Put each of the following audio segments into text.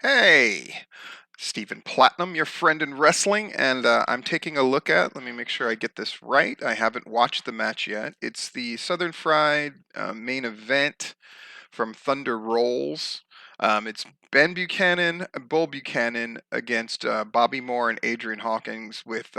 Hey, Stephen Platinum, your friend in wrestling, and I'm taking a look at. Let me make sure I get this right. I haven't watched the match yet. It's the Southern Fried main event from Thunder Rolls. It's Ben Buchanan, Bull Buchanan against Bobby Moore and Adrian Hawkins with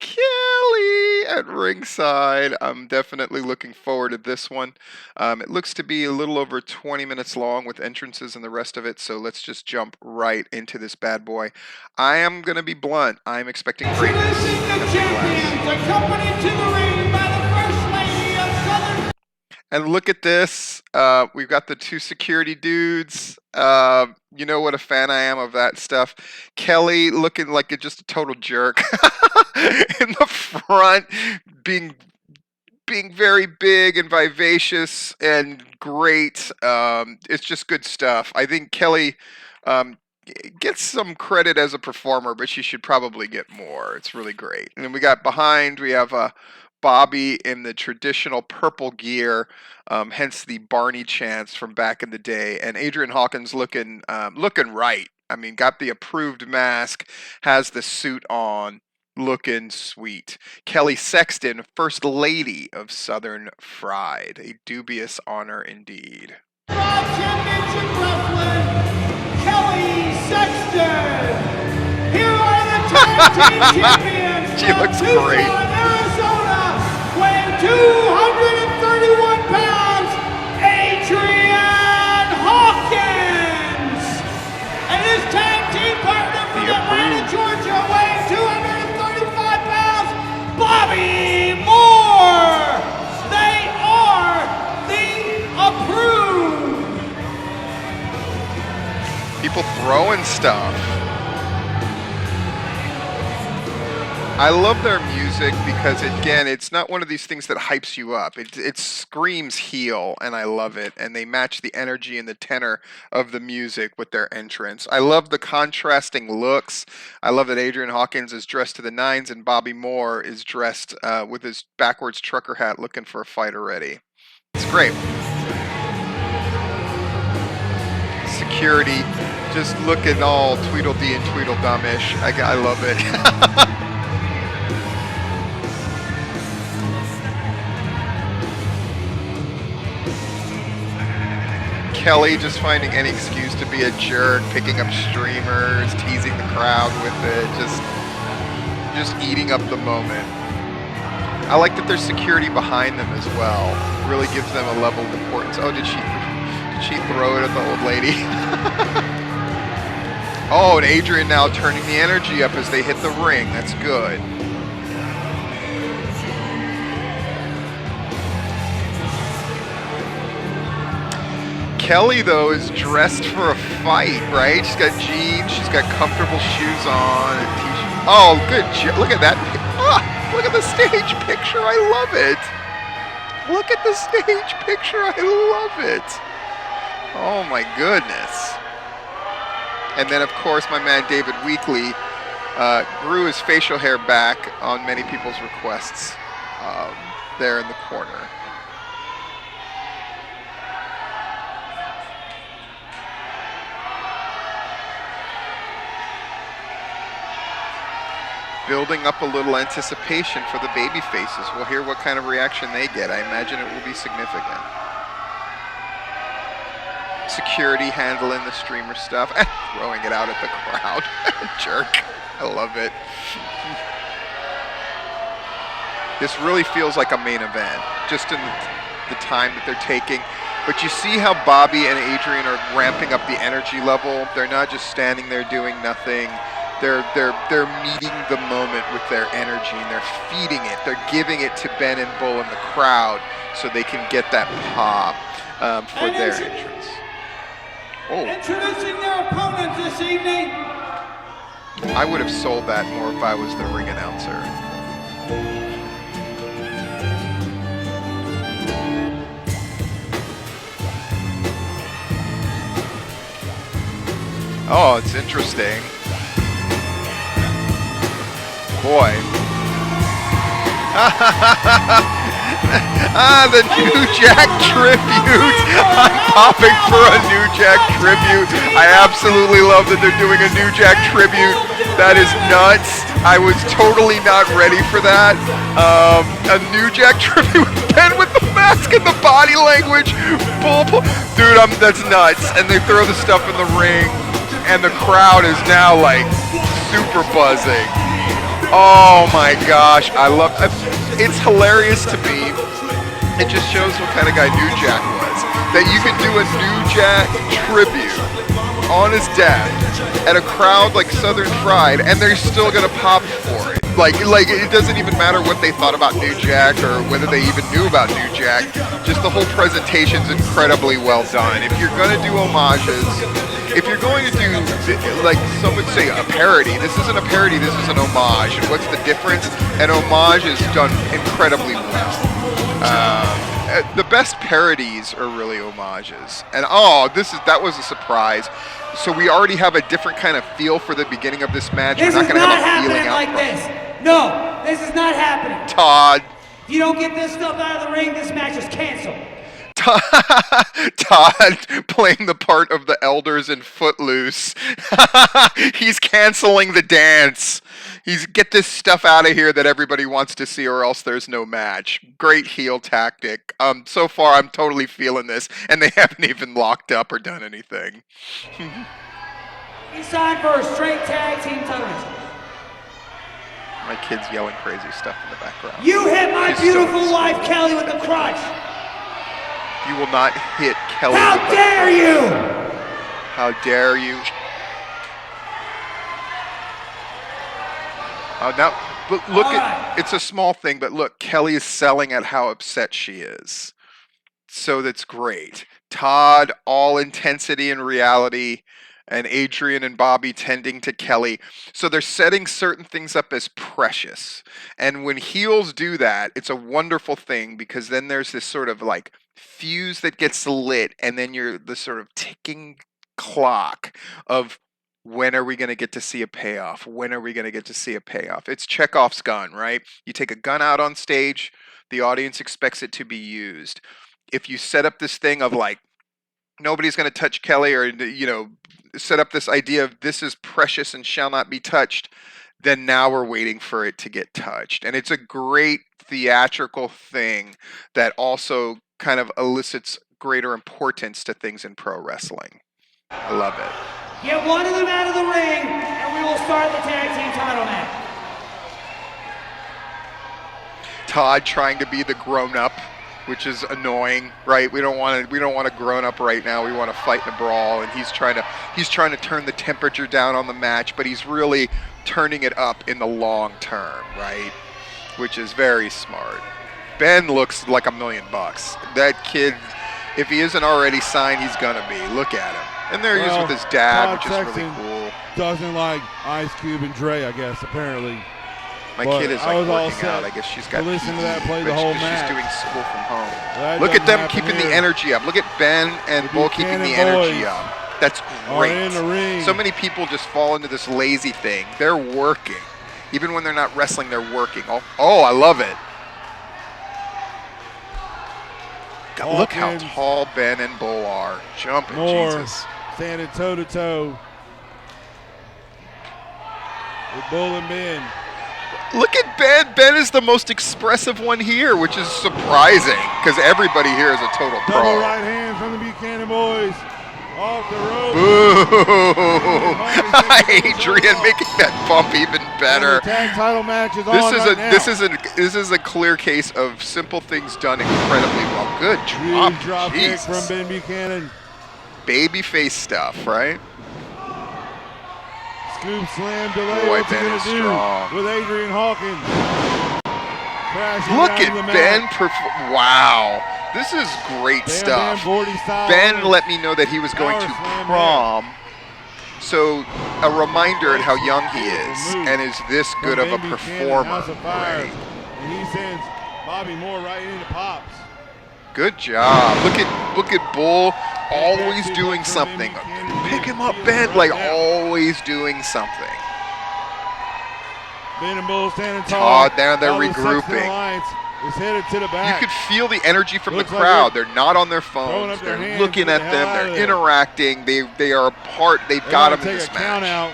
Kelly at ringside. I'm definitely looking forward to this one. It looks to be a little over 20 minutes long with entrances and the rest of it, so let's just jump right into this bad boy. I am going to be blunt. I'm expecting greatness. Introducing the champions, accompanied to the ring by the First Lady of Southern. And look at this. We've got the two security dudes. You know what a fan I am of that stuff. Kelly looking like just a total jerk in the front, being very big and vivacious and great. It's just good stuff. I think Kelly gets some credit as a performer, but she should probably get more. It's really great. And then we got behind, we have Bobby in the traditional purple gear, hence the Barney chants from back in the day, and Adrian Hawkins looking right. I mean, got the approved mask, has the suit on, looking sweet. Kelly Sexton, First Lady of Southern Fried, a dubious honor indeed. Raw Championship Wrestling, Kelly Sexton. Here are the tag team champions. She looks great. Arizona, weighing 231 pounds, Adrian Hawkins. And his tag team partner from Atlanta, Georgia, weighing 235 pounds, Bobby Moore. They are the approved. People throwing stuff. I love their music because, again, it's not one of these things that hypes you up. It screams heel, and I love it. And they match the energy and the tenor of the music with their entrance. I love the contrasting looks. I love that Adrian Hawkins is dressed to the nines and Bobby Moore is dressed with his backwards trucker hat looking for a fight already. It's great. Security, just looking all Tweedledee and Tweedledumish. I love it. Kelly just finding any excuse to be a jerk, picking up streamers, teasing the crowd with it, just eating up the moment. I like that there's security behind them as well. It really gives them a level of importance. Oh, did she throw it at the old lady? Oh, and Adrian now turning the energy up as they hit the ring. That's good. Kelly, though, is dressed for a fight, right? She's got jeans, she's got comfortable shoes on, and t-shirt. Oh, good. Look at that. Look at the stage picture. I love it. Look at the stage picture. I love it. Oh, my goodness. And then, of course, my man David Weekley grew his facial hair back on many people's requests there in the corner. Building up a little anticipation for the baby faces. We'll hear what kind of reaction they get. I imagine it will be significant. Security handling the streamer stuff and throwing it out at the crowd. Jerk. I love it. This really feels like a main event, just in the time that they're taking. But you see how Bobby and Adrian are ramping up the energy level. They're not just standing there doing nothing. They're meeting the moment with their energy, and they're feeding it. They're giving it to Ben and Bull and the crowd so they can get that pop for their entrance. Oh. Introducing their opponent this evening. I would have sold that more if I was the ring announcer. Oh, it's interesting. Boy. The New Jack tribute. I'm popping for a New Jack tribute. I absolutely love that they're doing a New Jack tribute. That is nuts. I was totally not ready for that. A New Jack tribute with Ben with the mask and the body language. Dude, that's nuts. And they throw the stuff in the ring, and the crowd is now like super buzzing. Oh my gosh, I love it. It's hilarious to me. It just shows what kind of guy New Jack was. That you can do a New Jack tribute on his death at a crowd like Southern Fried, and they're still gonna pop for it. Like it doesn't even matter what they thought about New Jack or whether they even knew about New Jack. Just the whole presentation's incredibly well done. If you're gonna do homages, if you're going to do, like some would say, a parody, this isn't a parody, this is an homage. And what's the difference? An homage is done incredibly well. The best parodies are really homages. And that was a surprise. So we already have a different kind of feel for the beginning of this match. This We're not is going to not have a feeling happening out like front. this. No, this is not happening. Todd. If you don't get this stuff out of the ring, this match is canceled. Todd playing the part of the elders in Footloose. He's canceling the dance. He's get this stuff out of here that everybody wants to see, or else there's no match. Great heel tactic. So far I'm totally feeling this, and they haven't even locked up or done anything. He signed for a straight tag team title. My kid's yelling crazy stuff in the background. You hit my He's beautiful wife Kelly with the crutch. You will not hit Kelly. How dare you! How dare you? Now, but look at, it's a small thing, but look, Kelly is selling at how upset she is. So that's great. Todd, all intensity and reality, and Adrian and Bobby tending to Kelly. So they're setting certain things up as precious. And when heels do that, it's a wonderful thing, because then there's this sort of like fuse that gets lit, and then you're the sort of ticking clock of, when are we going to get to see a payoff? When are we going to get to see a payoff? It's Chekhov's gun, right? You take a gun out on stage, the audience expects it to be used. If you set up this thing of like, nobody's going to touch Kelly, or, you know, set up this idea of this is precious and shall not be touched, then now we're waiting for it to get touched. And it's a great theatrical thing that also kind of elicits greater importance to things in pro wrestling. I love it. Get one of them out of the ring, and we will start the tag team title match. Todd trying to be the grown-up, which is annoying, right? We don't want a grown-up right now. We want to fight in a brawl, and he's trying to turn the temperature down on the match, but he's really turning it up in the long term, right? Which is very smart. Ben looks like $1 million. That kid, if he isn't already signed, he's gonna be. Look at him. And there he is with his dad, which is really cool. Doesn't like Ice Cube and Dre, I guess, apparently. My kid is like working out. I guess she's got listen to that play but the whole she's match. doing school from home. That Look at them doesn't keeping happen the here. energy up. Look at Ben and Bull keeping the Buchanan energy boys up. That's are in the great. ring. So many people just fall into this lazy thing. They're working. Even when they're not wrestling, they're working. Oh, I love it. God, look how Hawkins. tall Ben and Bull are. Jumping, More Jesus. standing toe-to-toe with Bull and Ben. Look at Ben. Ben is the most expressive one here, which is surprising, because everybody here is a total pro. Double right hand from the Buchanan boys. Off the rope. Boo! Adrian making that bump even better. And the tag title match is This on is right a now. this is a clear case of simple things done incredibly well. Good drop, Huge drop kick from Jesus. Ben Buchanan. Babyface stuff, right? Scoop slam delay. Boy, What's he Ben gonna is do strong. with Adrian Hawkins? Crashing Look down to the at mat. Ben. Wow, this is great Bam stuff. Bam Gordy style. Ben let me know that he was going to Power slam prom. So a reminder at how young he is, and is this good of a From Ben Buchanan, performer. House of Fire. Right. And he sends Bobby Moore right into pops. Good job. Look at Bull always doing something. Pick him up, Ben. Like always doing something. Ben and Bull standing tall. Todd down there All the Sexton regrouping. Alliance is headed to the You back. could feel the energy from Looks the like crowd. they're They're not on their throwing phones. up their They're hands looking to at get the them. hell out They're of there. interacting. They are a part. They've They got want them to in take this a count match. out.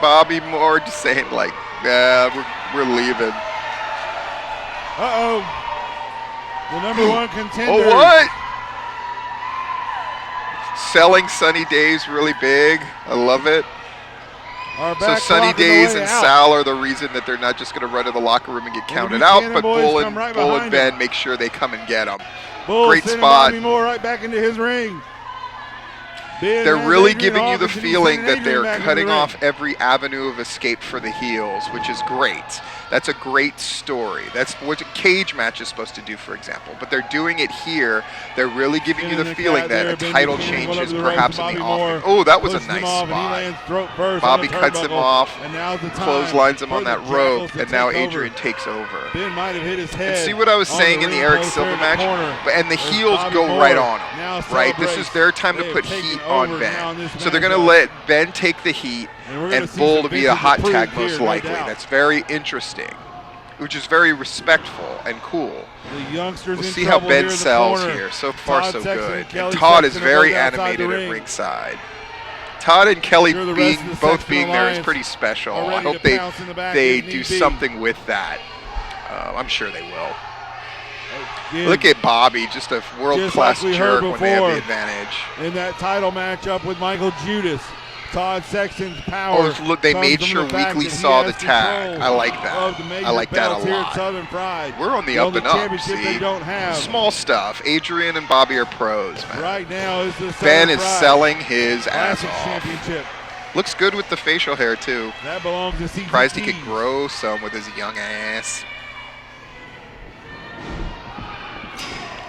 Bobby Moore just saying like, we're leaving. Uh-oh. The number one contender. Oh, what? Selling Sunny Days really big. I love it. Are So back Sunny blocking the Days way and out. Sal are the reason that they're not just going to run to the locker room and get And the counted out, Buchanan but boys Bull come right and behind Ben them. make sure they come and get them. Bull Great sending spot. Bobby Moore right back into his ring. Ben They're has really Adrian giving you the Hawkins, and he's feeling sending that Adrian they're back into cutting the ring. off every avenue of escape for the heels, which is great. That's a great story. That's what a cage match is supposed to do, for example. But they're doing it here. They're really giving you In the the feeling cat that there, a Ben title Buchanan change going is over the ropes, perhaps in Bobby the Moore offing. Oh, that was a pushes him nice off, and he spot. lands throat first Bobby on the cuts him turnbuckle, off, and now's the time clotheslines him for on the that rope, Jackals to and now take Adrian over. takes over. Ben might have hit his head. And see what I was on saying in the ring Eric post Silva there in match? corner. And the As heels Bobby go Moore right on now them, right? This is celebrates. their time to They put have taken heat over on now in Ben. this So they're going to matchup. let Ben take the heat And we're gonna and see Bull some to be a vintage hot approved tag here, most no likely. doubt. That's very interesting, which is very respectful and cool. The youngsters We'll in see how trouble Ben here in the sells corner. here. So far, Todd so Sexton good. and Kelly And Todd is Sexton are very both outside the animated at ring. ringside. Todd and Kelly Sure, the rest being of the both Sexton being there is Alliance pretty special. are I ready hope to pounce in the back they if need do be. something with that. I'm sure they will. Again, Look at Bobby, just a world-class like we heard jerk when they have before. the advantage. in that title matchup with Michael Judas. Todd Sexton's power. Oh, look, they comes made from sure the fact Weekly that he saw has the tag. control I like of that. the major I like that a belts here at lot. Southern Pride. We're on the The up only and up, championship see? they don't have. Small stuff. Adrian and Bobby are pros, man. Right now is the Ben Southern is Pride selling his ass Classic off. Championship. Looks good with the facial hair, too. That belongs to CTT. Surprised he could grow some with his young ass.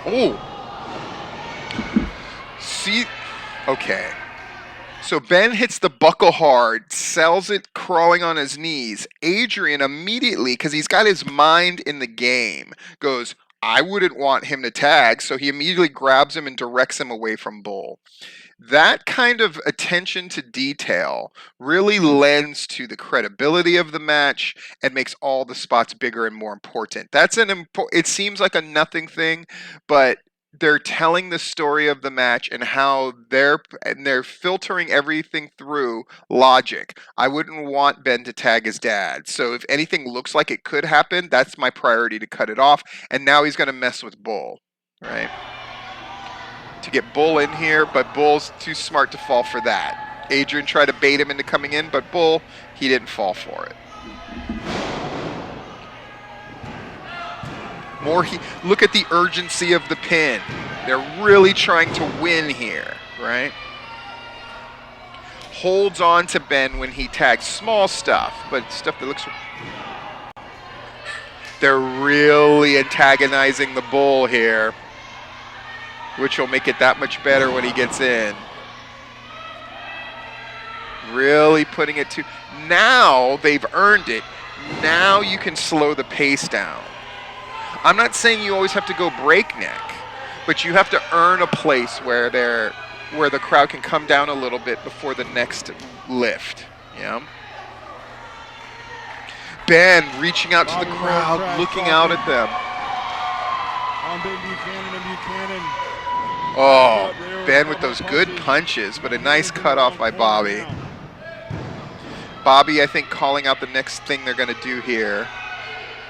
Oh. See, okay. So Ben hits the buckle hard, sells it crawling on his knees. Adrian immediately, because he's got his mind in the game, goes, I wouldn't want him to tag, so he immediately grabs him and directs him away from Bull. That kind of attention to detail really lends to the credibility of the match and makes all the spots bigger and more important. That's it seems like a nothing thing, but they're telling the story of the match and how they're filtering everything through logic. I wouldn't want Ben to tag his dad. So if anything looks like it could happen, that's my priority to cut it off. And now he's going to mess with Bull, right? To get Bull in here, but Bull's too smart to fall for that. Adrian tried to bait him into coming in, but Bull, he didn't fall for it. Look at the urgency of the pin. They're really trying to win here, right? Holds on to Ben when he tags. Small stuff, but stuff that looks... They're really antagonizing the Bull here, which will make it that much better when he gets in. Really putting it to... Now they've earned it. Now you can slow the pace down. I'm not saying you always have to go breakneck, but you have to earn a place where the crowd can come down a little bit before the next lift. Yeah. Ben reaching out to the crowd, looking out at them. On Ben Buchanan and Buchanan. Oh, Ben with those good punches, but a nice cutoff by Bobby. Bobby, I think, calling out the next thing they're going to do here.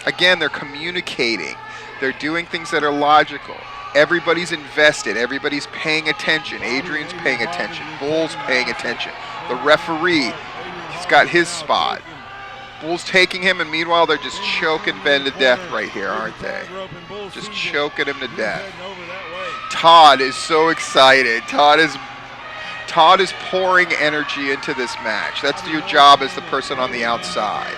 Again, they're communicating. They're doing things that are logical. Everybody's invested. Everybody's paying attention. Adrian's paying attention. Bull's paying attention. The referee, he's got his spot. Bull's taking him, and meanwhile, they're just choking Ben to death right here, aren't they? Just choking him to death. Todd is so excited. Todd is pouring energy into this match. That's your job as the person on the outside.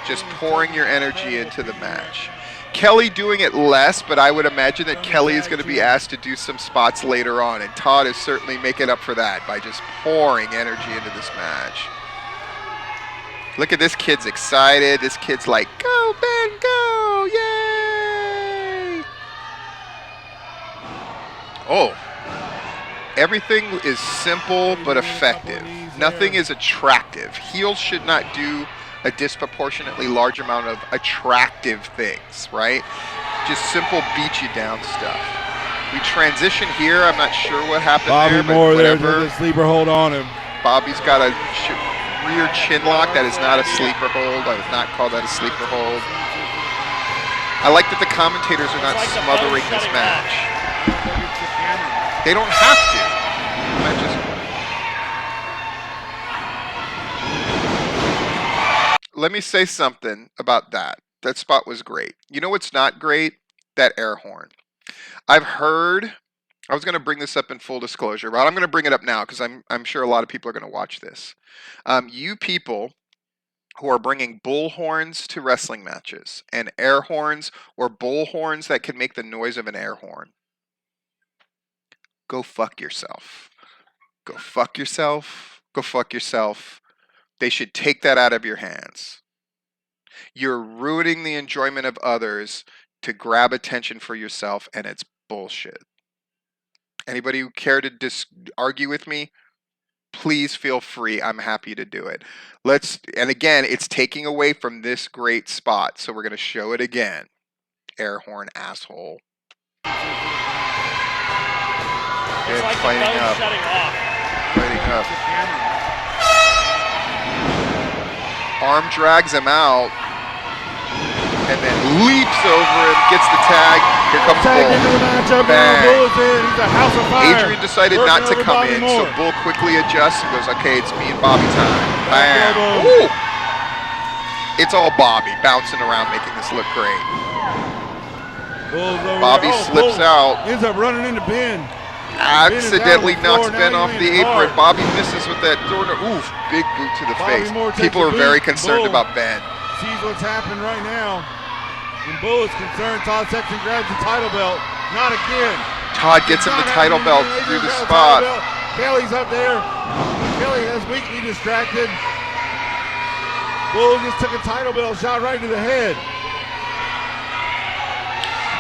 Just pouring your energy into the match. Kelly doing it less, but I would imagine that Kelly is going to be asked to do some spots later on, and Todd is certainly making up for that by just pouring energy into this match. Look at this kid's excited. This kid's like, go, Ben, go, yay! Oh. Everything is simple but effective. Nothing is attractive. Heels should not do a disproportionately large amount of attractive things, right? Just simple beat you down stuff. We transition here. I'm not sure what happened Bobby there, but Moore there whatever. with the sleeper hold on him. Bobby's got a rear chin lock. That is not a sleeper hold. I would not call that a sleeper hold. I like that the commentators are not smothering this match. They don't have to. Let me say something about that. That spot was great. You know what's not great? That air horn. I've heard, I was going to bring this up in full disclosure, but I'm going to bring it up now because I'm sure a lot of people are going to watch this. You people who are bringing bull horns to wrestling matches and air horns or bull horns that can make the noise of an air horn, go fuck yourself. Go fuck yourself. Go fuck yourself. They should take that out of your hands. You're ruining the enjoyment of others to grab attention for yourself, and it's bullshit. Anybody who care to argue with me, please feel free. I'm happy to do it. And again, it's taking away from this great spot, so we're going to show it again. Air horn asshole. It's like fighting the up. shutting off. Fighting up. Arm drags him out. And then leaps over him, gets the tag. Here comes Tag Bull. into the matchup. Bang. Bull is in. He's a house of fire. Adrian decided Working not to over come Bobby in, Moore. so Bull quickly adjusts and goes, okay, it's me and Bobby time. Back Bam. elbow. Ooh. It's all Bobby bouncing around, making this look great. Bull's over Bobby there. slips Bull out. ends up running into Ben. Accidentally Ben is down on knocks the Ben floor. off Now the he's apron. hard. Bobby misses with that door. Oof, big boot to the Bobby face. Moore takes People the are very boot. concerned Bull about Ben. sees what's happened right now. When Bull is concerned, Todd Sexton grabs the title belt. Not again. Todd gets him the title belt through the spot. Kelly's up there. Kelly has weakly distracted. Bull just took a title belt shot right to the head.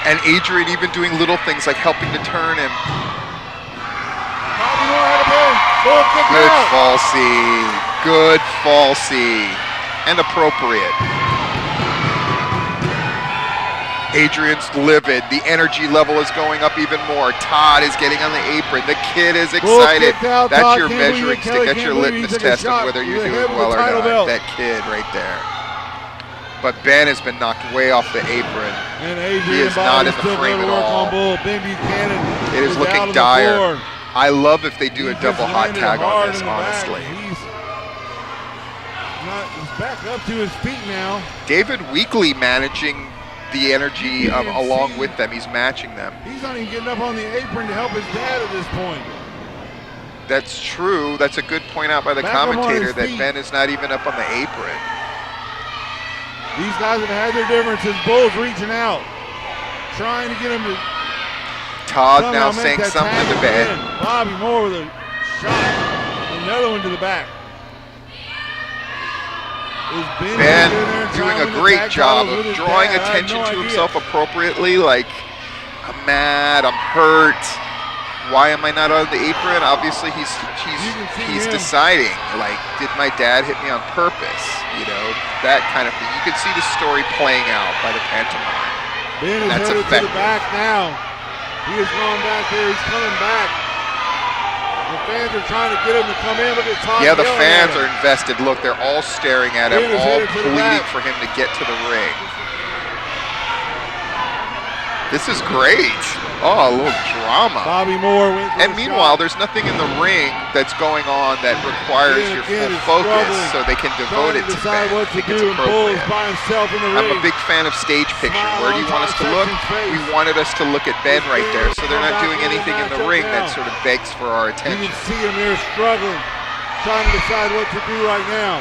And Adrian even doing little things like helping to turn him. Bobby Moore had a pin. Bull kicked Good out. falsy. Good falsy. And appropriate. Adrian's livid. The energy level is going up even more. Todd is getting on the apron. The kid is Bull excited. kicked out. That's Todd your can't believe measuring it. stick. Kelly That's can't your believe he litmus took a test shot of whether to you're the doing head with well the or title not. belt. That kid right there. But Ben has been knocked way off the apron. And He Adrian is not in the still frame going to at work all. on Bull. Ben Buchanan It is out looking on the dire. floor. I love if they do a He double just hot landed tag hard on this, in the back. honestly. He's back up to his feet now. David Weekley managing the energy You can along see- with them. He's matching them. He's not even getting up on the apron to help his dad at this point. That's true. That's a good point out by the Back up on commentator his that feet. Ben is not even up on the apron. These guys have had their differences. Bull's reaching out, trying to get him to Todd somehow now make saying that something tag to at Ben. the end. Bobby Moore with a shot. Another one to the back. Is Ben Ben in there doing trying a to great tag job titles of with his drawing dad? I have attention no to idea. himself appropriately. Like, I'm mad, I'm hurt. Why am I not on the apron? Obviously, You can see he's him. deciding. Like, did my dad hit me on purpose? You know, that kind of thing. You can see the story playing out by the pantomime. Ben is That's headed to effective. the back now. He is going back there. He's coming back. The fans are trying to get him to come in. Look at Todd. Yeah, the yelling fans at him. are invested. Look, they're all staring at him, Ben is all headed to the pleading back. for him to get to the ring. This is great. Oh, a little drama. Bobby Moore went for And the meanwhile, shot. there's nothing in the ring that's going on that requires Ben your again full is focus, struggling, so they can devote trying it to decide Ben. what I to think it's do, and Bull is appropriate. by himself in the I'm ring. a big fan of stage picture. Smile Where do you on want us to Todd look? Sexton's face. We wanted us to look at Ben right there, so they're not Back doing into the anything in the matchup ring that now. sort of begs for our You attention. can see him there struggling, trying to decide what to do right now.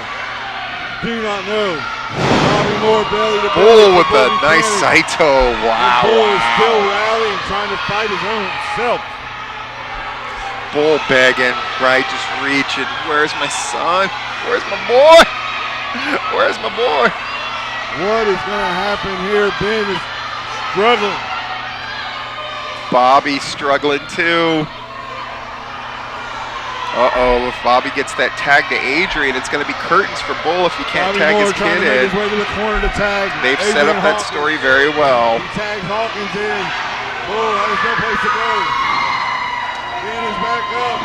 Do not know. Bobby Moore belly to belly. Bull with to a nice Buchanan. Saito. Wow. And Bull is still wow. rallying, trying to fight his own self. Bull begging, right? Just reaching. Where's my son? Where's my boy? Where's my boy? What is going to happen here? Ben is struggling. Bobby struggling too. Uh-oh, if Bobby gets that tag to Adrian, it's going to be curtains for Bull if he can't tag his kid in. His way to the corner to tag. They've set up that story very well. He tags Hawkins in. Bull has no place to go. Ben is back up.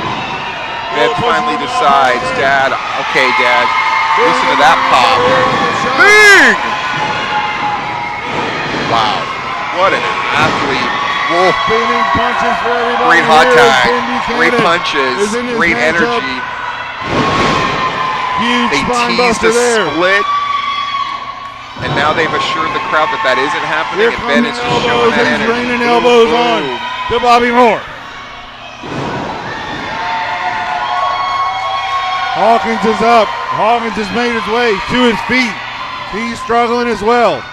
Ben finally decides, Dad, okay, Dad, listen to that pop. Bing! Wow, what an athlete. Whoa. Spinning punches for everybody. Great hot tag, great Buchanan punches, great energy. Huge They spine teased buster a there. split, and now they've assured the crowd that that isn't happening, Here and Ben come is the just showing elbows, that and he's energy. raining Boom, elbows boom. on to Bobby Moore. Hawkins is up. Hawkins has made his way to his feet. He's struggling as well.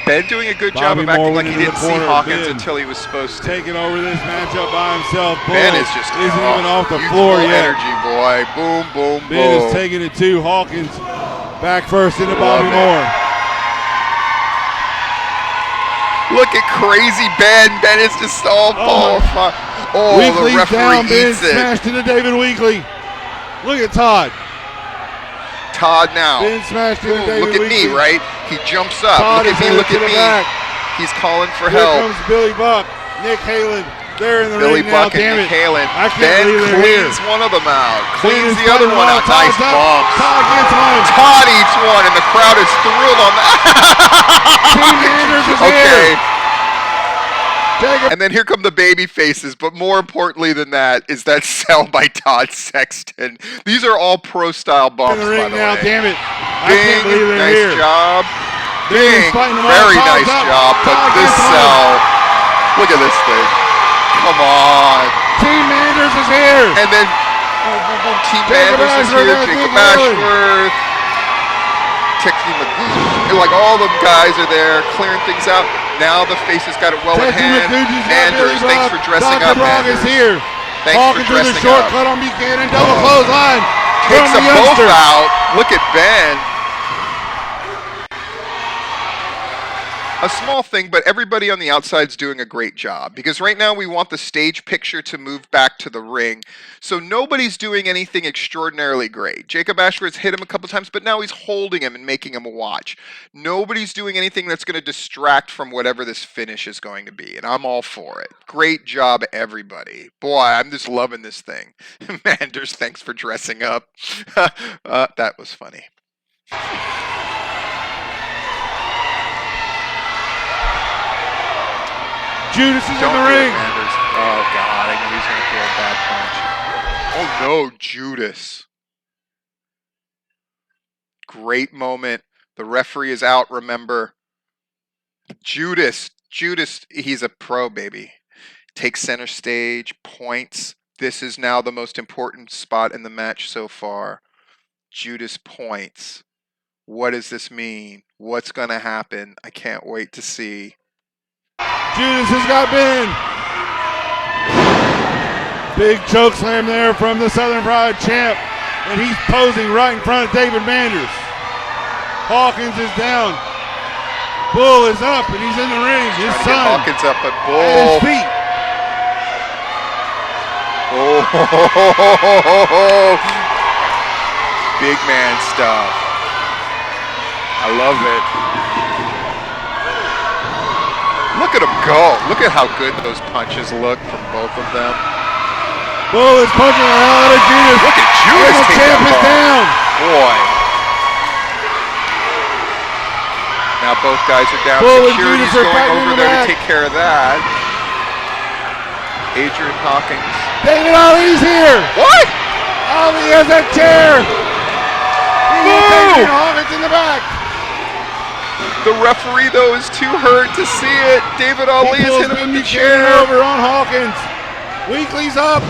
Ben doing a good job Bobby of acting Moore like he went into didn't the see corner. Hawkins Ben until he was supposed to. Taking over this matchup by himself. Bull Ben is just isn't even off the youthful floor yet. energy, boy. Boom, boom, Ben boom. is taking it to Hawkins. Back first into Love Bobby it. Moore. Look at crazy Ben. Ben is just all falling. Oh, the Weekly's referee down. Ben eats it. smashed into David Weekly. Look at Todd. Todd now. Ben smashed into Boom, David look at Weekly. me, right? He jumps up. Todd Look is at me, headed look to at the me. back. He's calling for Here help. comes Billy Buck. Nick Halen. They're in the Billy ring now. Buck and Damn Nick it. Halen. I can't Ben believe they're here. cleans one of them out. Ben Cleans is the other fighting one them out. all. Nice Todd's up. bumps. Todd gets one. Todd eats one, and the crowd is thrilled on that. Team Anders is Okay. here. Jacob. And then here come the baby faces, but more importantly than that is that sell by Todd Sexton. These are all pro style bumps, In the by ring the now. way. Damn it. I Bing, can't believe they're nice here. job. Ben Bing, is fighting them all. very Todd's nice up. job, but Todd this gets one. sell, look at this thing. Come on. Team Anders is here. And then boom, boom, boom. Team Jacob Anders is Ashworth here. and Jacob Nick Halen. Ashworth. Texting McGoo. Like all them guys are there clearing things out. Now the faces got it well in Texas hand. McCoogie's got Anders, Billy thanks Buck. for dressing Dr. up, Brock is Anders. here. Thanks Hawkins for with a dressing short up. cut on Buchanan. Double clothesline. Takes from them the both youngster. out. Look at Ben. A small thing, but everybody on the outside's doing a great job, because right now we want the stage picture to move back to the ring. So nobody's doing anything extraordinarily great. Jacob Ashworth's hit him a couple times, but now he's holding him and making him watch. Nobody's doing anything that's going to distract from whatever this finish is going to be, and I'm all for it. Great job, everybody. Boy, I'm just loving this thing. Manders, thanks for dressing up. That was funny. Judas is in Don't the do it, ring. Manders. Oh, God, I knew he was going to throw a bad punch. Oh, no, Judas. Great moment. The referee is out, remember. Judas, he's a pro, baby. Takes center stage, points. This is now the most important spot in the match so far. Judas points. What does this mean? What's going to happen? I can't wait to see. Judas has got Ben. Big choke slam there from the Southern Pride champ. And he's posing right in front of David Manders. Hawkins is down. Bull is up and he's in the ring. His Trying to get son Hawkins up, but at Bull. his feet. Oh, big man stuff. I love it. Look at him go. Look at how good those punches look from both of them. Bull is punching the hell out of Judas. Look at Judas And the take champ that is bump. down. Boy. Now both guys are down. Bull and Security's Judas are going fighting in over the there back. to take care of that. Adrian Hawkins. David Ali's here. What? Ali has that chair. He is Adrian Hawkins in the back. The referee, though, is too hurt to see it. David Ali He has pulls hit him Ben with the Buchanan chair. over on Hawkins. Weekly's up.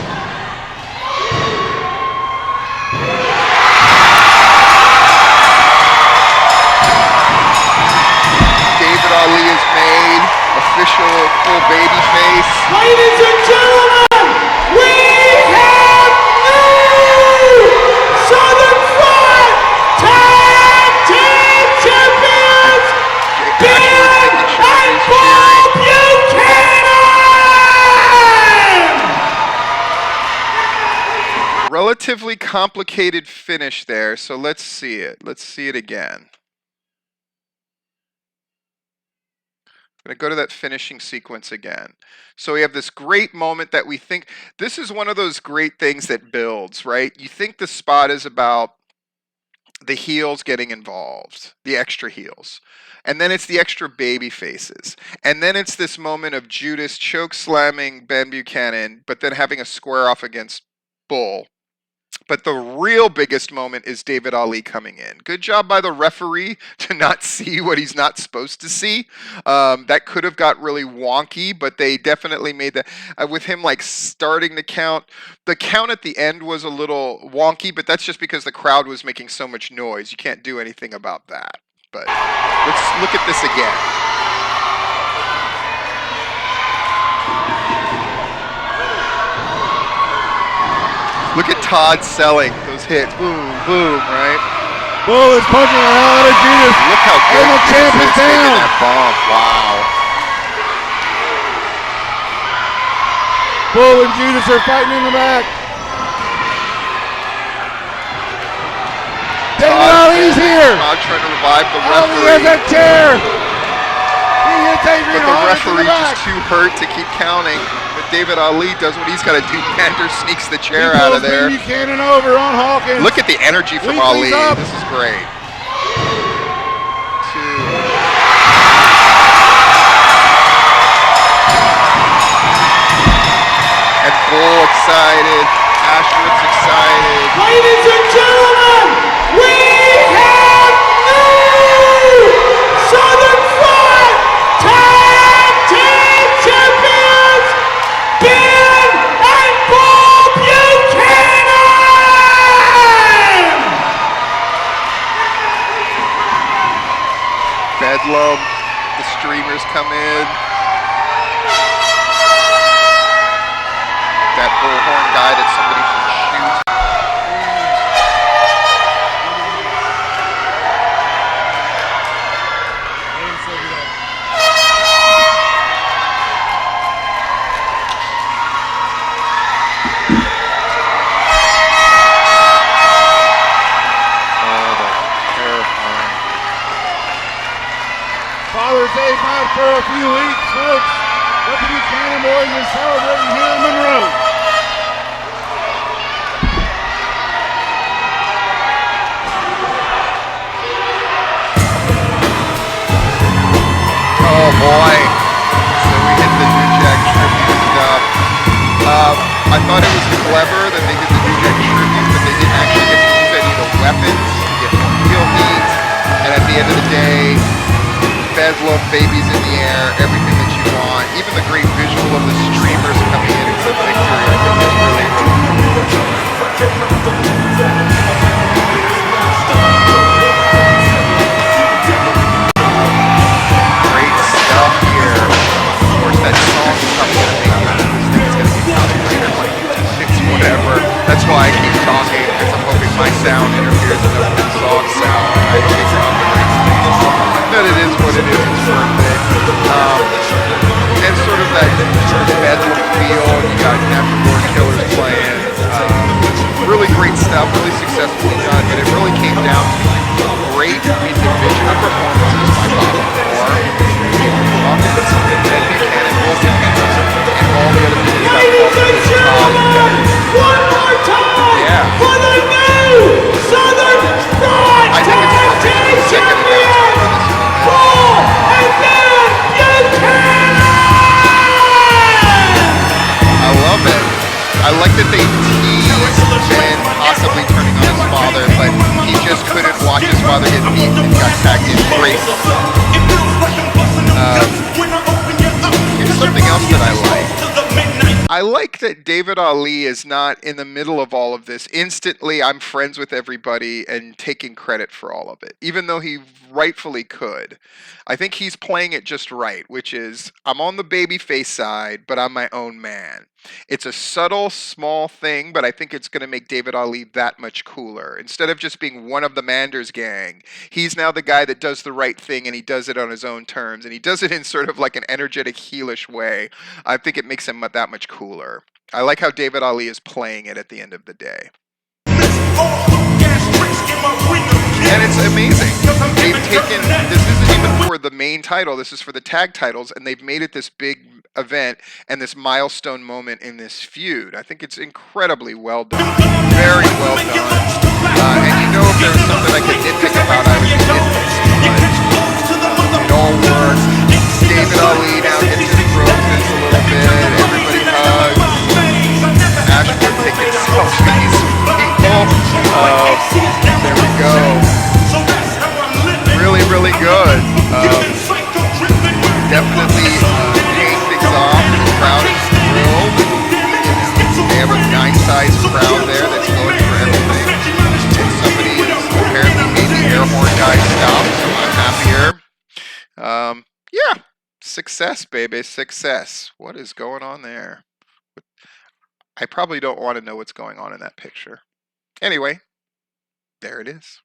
David Ali is made official full baby face. Ladies and gentlemen, we have new Southern Pride Tag Team Champions, Bill and Bull Buchanan! relatively complicated finish there, so let's see it. Let's see it again. I'm going to go to that finishing sequence again. So we have this great moment that we think, this is one of those great things that builds, right? You think the spot is about the heels getting involved, the extra heels. And then it's the extra baby faces. And then it's this moment of Judas choke slamming Ben Buchanan, but then having a square off against Bull. But the real biggest moment is David Ali coming in. Good job by the referee to not see what he's not supposed to see. That could have got really wonky, but they definitely made that. With him like starting the count at the end was a little wonky, but that's just because the crowd was making so much noise. You can't do anything about that. But let's look at this again. Look at Todd selling those hits. Boom, boom, right? Bull is punching the hell out of Judas. Look how good And the champ Judas is is taking down. that bump. Wow. Bull and Judas are fighting in the back. David Ali's here. Todd trying to revive the Ali has referee. that chair. He hits Adrian But the Hawkins in the referee's back. just too hurt to keep counting. But David Ali does what he's got to do. Mander sneaks the He chair out of pulls there. Ben Buchanan over on Hawkins. Look at the energy from Weekly's Ali. up. This is great. And Bull excited. Ashworth's excited. Ladies and gentlemen, we have new Southern Front Tag Team Champions, Ben and Bull Buchanan! Bedlam. The streamers come in. That bullhorn guy that somebody should shoot. Oh, that's terrifying. Father's Day out for a few weeks, folks. But the Buchanan boys are celebrating here in Monroe. Oh boy. So we hit the New Jack tribute stuff. I thought it was clever that they did the New Jack tribute, but they didn't actually get to use any of the weapons to get more heel heat. And at the end of the day, Bedlam, babies in the air, everything that you want. Even the great visual of the streamers coming in for victory, I think is really, really cool. Great stuff here. Of course, that song is probably going to make me this thing is going to be counted later, like it's whatever. That's why I keep talking, because I'm hoping my sound interferes enough with the song sound. I hope it's not the right thing. But it is what it is. It's perfect. And sort of that sort of bedlam feel. You got Natural Born Killers playing. Really great stuff. Really successfully done. But it really came down to great individual performances by Bob Hawkins, Ben Buchanan, Bull Buchanan, and all the other people that Ladies and gentlemen, one more time Yeah. for the new Southern Front I think it's Tag perfect Team for the second announcement for this Champions, moment. Bull and Ben Buchanan! I love it. I like that they teased Ben possibly turning on his father, but he just couldn't watch his father get beaten and got tagged in. Great. Here's something else that I like. I like that David Ali is not in the middle of all of this. Instantly, I'm friends with everybody and taking credit for all of it, even though he rightfully could. I think he's playing it just right, which is I'm on the babyface side, but I'm my own man. It's a subtle, small thing, but I think it's going to make David Ali that much cooler. Instead of just being one of the Manders gang, he's now the guy that does the right thing, and he does it on his own terms, and he does it in sort of like an energetic, heelish way. I think it makes him that much cooler. I like how David Ali is playing it at the end of the day. And it's amazing. They've taken, this isn't even for the main title, this is for the tag titles, and they've made it this big event and this milestone moment in this feud. I think it's incredibly well done. Very well done. And you know, if there was something I could nitpick about, I would be nitpicking. It all works. David Ali now gets his roses a little bit. Everybody hugs. Ashford taking selfies with people. There we go. Really, really good. Definitely paying things off. The crowd is thrilled. They have a nice-sized crowd there that's going for everything. And somebody is apparently made the air horn guy stop, so I'm happier. Yeah, success, baby, success. What is going on there? I probably don't want to know what's going on in that picture. Anyway, there it is.